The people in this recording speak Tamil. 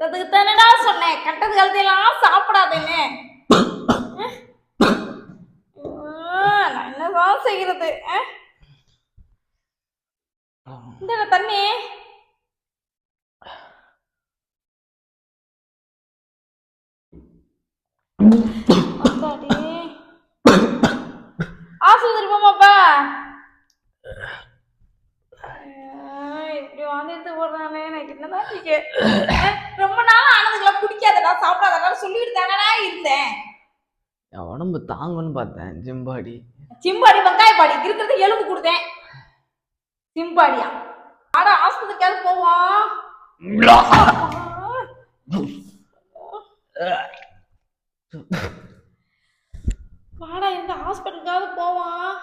அதுக்கு தானடா சொன்னேன் கட்டது கழுத்தையெல்லாம் சாப்பிடாதேன்னு. நான் என்னதான் செய்யறது? இந்த தண்ணி ஆஸ்பத்திரி போமாப்பா. இப்படி வாந்திட்டு போடுறானே எனக்கு என்னதான் இருக்கு. ரொம்ப நாள் ஆனதுக்கெல்லாம் குடிக்காதடா சாப்பிடாதடா சொல்லிட்டு தானடா இருந்தேன். என் உடம்பு தாங்குன்னு பார்த்தேன். ஜிம்பாடி வெங்காயப்பாடி இருக்கிறது எலும்பு கொடுத்தேன். சிம்பாடியா ஆனா ஆஸ்பத்திரிக்காவது போவோம். வாடா இந்த ஹாஸ்பிட்டலுக்காவது போவோம்.